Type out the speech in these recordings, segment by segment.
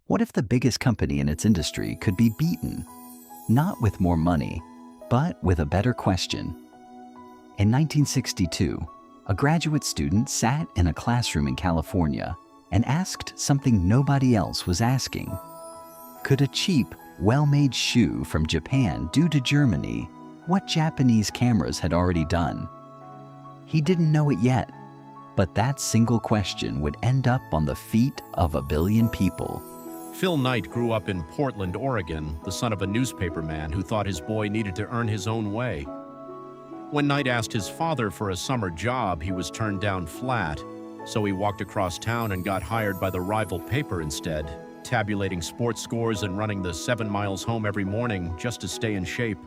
What if the biggest company in its industry could be beaten? Not with more money, but with a better question. In 1962, a graduate student sat in a classroom in California and asked something nobody else was asking. Could a cheap, well-made shoe from Japan do to Germany what Japanese cameras had already done? He didn't know it yet, but that single question would end up on the feet of 1 billion people. Phil Knight grew up in Portland, Oregon, the son of a newspaperman who thought his boy needed to earn his own way. When Knight asked his father for a summer job, he was turned down flat, so he walked across town and got hired by the rival paper instead, tabulating sports scores and running the 7 miles home every morning just to stay in shape.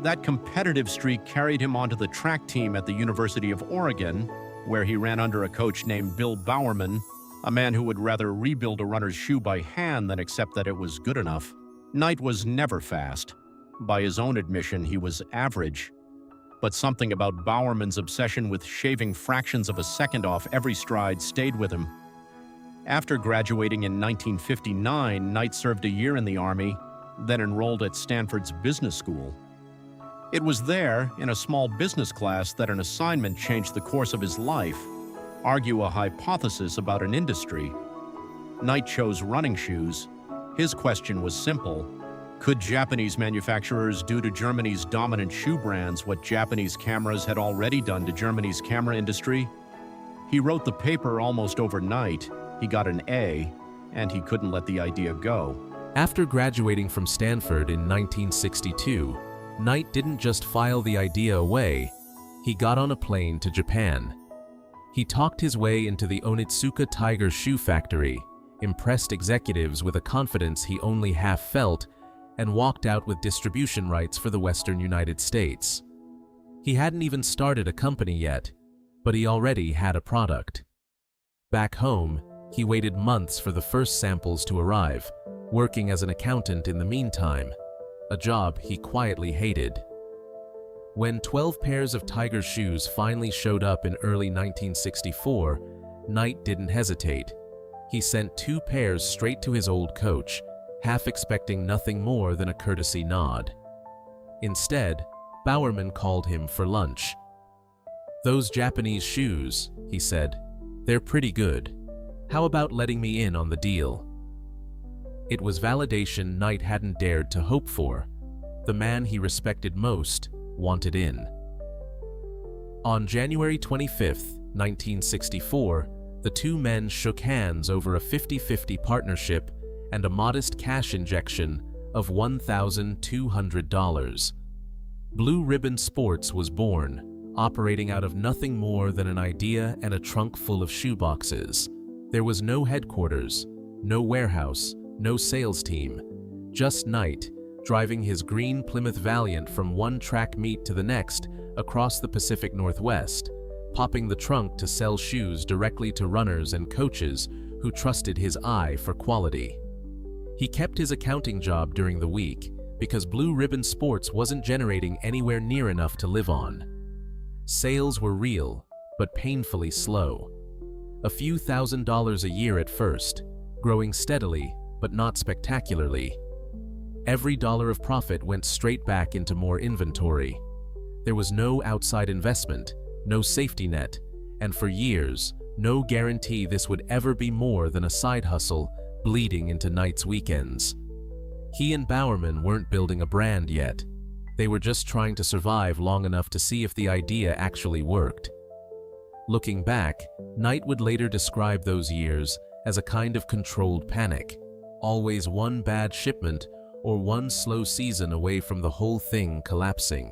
That competitive streak carried him onto the track team at the University of Oregon, where he ran under a coach named Bill Bowerman, a man who would rather rebuild a runner's shoe by hand than accept that it was good enough. Knight was never fast. By his own admission, he was average. But something about Bowerman's obsession with shaving fractions of a second off every stride stayed with him. After graduating in 1959, Knight served a year in the Army, then enrolled at Stanford's business school. It was there, in a small business class, that an assignment changed the course of his life: argue a hypothesis about an industry. Knight chose running shoes. His question was simple: could Japanese manufacturers do to Germany's dominant shoe brands what Japanese cameras had already done to Germany's camera industry? He wrote the paper almost overnight, he got an A, and he couldn't let the idea go. After graduating from Stanford in 1962, Knight didn't just file the idea away, he got on a plane to Japan. He talked his way into the Onitsuka Tiger shoe factory, impressed executives with a confidence he only half felt, and walked out with distribution rights for the Western United States. He hadn't even started a company yet, but he already had a product. Back home, he waited months for the first samples to arrive, working as an accountant in the meantime, a job he quietly hated. When 12 pairs of Tiger shoes finally showed up in early 1964, Knight didn't hesitate. He sent 2 pairs straight to his old coach, half expecting nothing more than a courtesy nod. Instead, Bowerman called him for lunch. "Those Japanese shoes," he said, "they're pretty good. How about letting me in on the deal?" It was validation Knight hadn't dared to hope for. The man he respected most wanted in. On January 25, 1964, the 2 men shook hands over a 50-50 partnership and a modest cash injection of $1,200. Blue Ribbon Sports was born, operating out of nothing more than an idea and a trunk full of shoeboxes. There was no headquarters, no warehouse, no sales team, just Knight, driving his green Plymouth Valiant from one track meet to the next across the Pacific Northwest, popping the trunk to sell shoes directly to runners and coaches who trusted his eye for quality. He kept his accounting job during the week because Blue Ribbon Sports wasn't generating anywhere near enough to live on. Sales were real, but painfully slow. A few $1,000s a year at first, growing steadily, but not spectacularly. Every dollar of profit went straight back into more inventory. There was no outside investment, no safety net, and for years, no guarantee this would ever be more than a side hustle bleeding into Knight's weekends. He and Bowerman weren't building a brand yet. They were just trying to survive long enough to see if the idea actually worked. Looking back, Knight would later describe those years as a kind of controlled panic, always one bad shipment or one slow season away from the whole thing collapsing.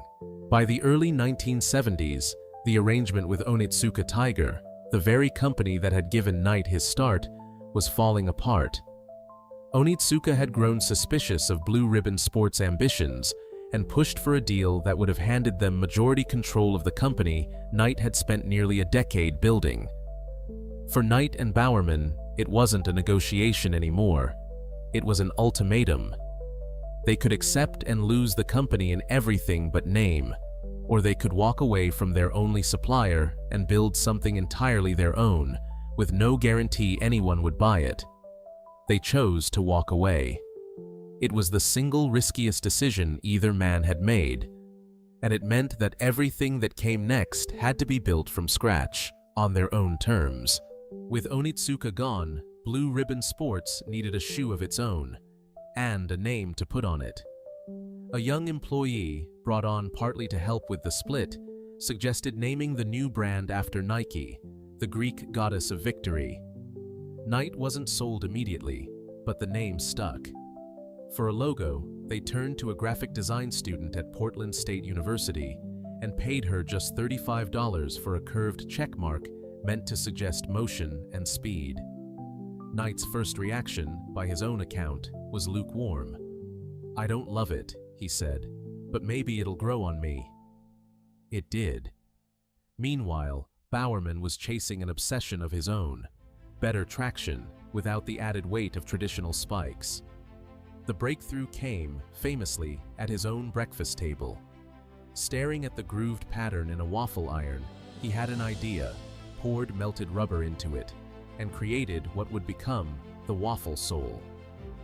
By the early 1970s, the arrangement with Onitsuka Tiger, the very company that had given Knight his start, was falling apart. Onitsuka had grown suspicious of Blue Ribbon Sports' ambitions and pushed for a deal that would have handed them majority control of the company Knight had spent nearly a decade building. For Knight and Bowerman, it wasn't a negotiation anymore. It was an ultimatum. They could accept and lose the company in everything but name, or they could walk away from their only supplier and build something entirely their own, with no guarantee anyone would buy it. they chose to walk away. It was the single riskiest decision either man had made, and it meant that everything that came next had to be built from scratch, on their own terms. With Onitsuka gone, Blue Ribbon Sports needed a shoe of its own, and a name to put on it. A young employee, brought on partly to help with the split, suggested naming the new brand after Nike, the Greek goddess of victory. Nike wasn't sold immediately, but the name stuck. For a logo, they turned to a graphic design student at Portland State University and paid her just $35 for a curved check mark meant to suggest motion and speed. Knight's first reaction, by his own account, was lukewarm. "I don't love it," he said, "but maybe it'll grow on me." It did. Meanwhile, Bowerman was chasing an obsession of his own: better traction without the added weight of traditional spikes. The breakthrough came, famously, at his own breakfast table. Staring at the grooved pattern in a waffle iron, he had an idea, poured melted rubber into it, and created what would become the waffle sole.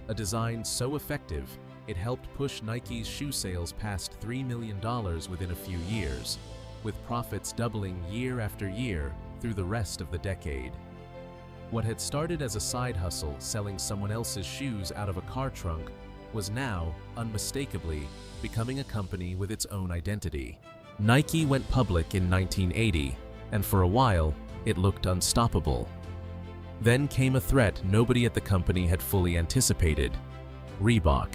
A design so effective, it helped push Nike's shoe sales past $3 million within a few years, with profits doubling year after year through the rest of the decade. What had started as a side hustle selling someone else's shoes out of a car trunk was now, unmistakably, becoming a company with its own identity. Nike went public in 1980, and for a while, it looked unstoppable. Then came a threat nobody at the company had fully anticipated: Reebok.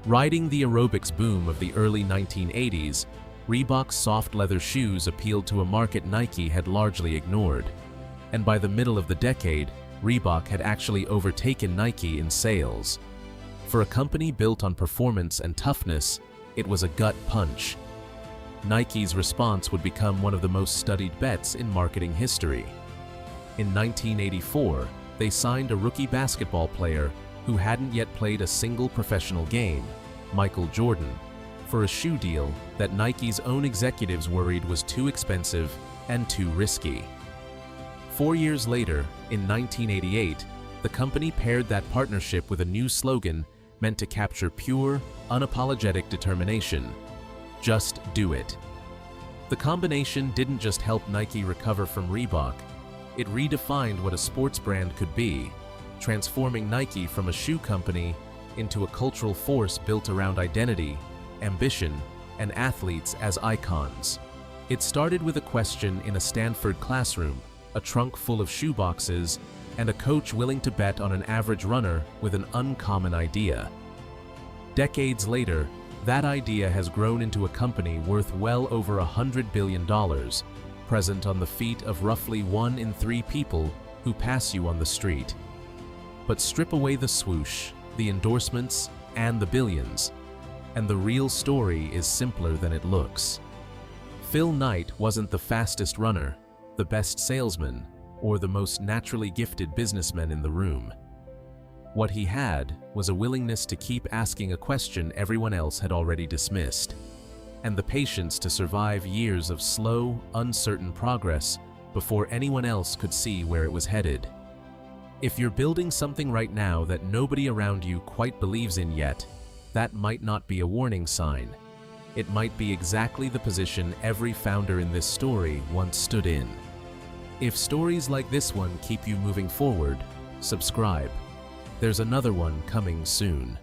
Riding the aerobics boom of the early 1980s, Reebok's soft leather shoes appealed to a market Nike had largely ignored. And by the middle of the decade, Reebok had actually overtaken Nike in sales. For a company built on performance and toughness, it was a gut punch. Nike's response would become one of the most studied bets in marketing history. In 1984, they signed a rookie basketball player who hadn't yet played a single professional game, Michael Jordan, for a shoe deal that Nike's own executives worried was too expensive and too risky. 4 years later, in 1988, the company paired that partnership with a new slogan meant to capture pure, unapologetic determination: just do it. The combination didn't just help Nike recover from Reebok, it redefined what a sports brand could be, transforming Nike from a shoe company into a cultural force built around identity, ambition, and athletes as icons. It started with a question in a Stanford classroom, a trunk full of shoe boxes, and a coach willing to bet on an average runner with an uncommon idea. Decades later, that idea has grown into a company worth well over $100 billion, present on the feet of roughly 1 in 3 people who pass you on the street. But strip away the swoosh, the endorsements, and the billions, and the real story is simpler than it looks. Phil Knight wasn't the fastest runner, the best salesman, or the most naturally gifted businessman in the room. What he had was a willingness to keep asking a question everyone else had already dismissed, and the patience to survive years of slow, uncertain progress before anyone else could see where it was headed. If you're building something right now that nobody around you quite believes in yet, that might not be a warning sign. It might be exactly the position every founder in this story once stood in. If stories like this one keep you moving forward, subscribe. There's another one coming soon.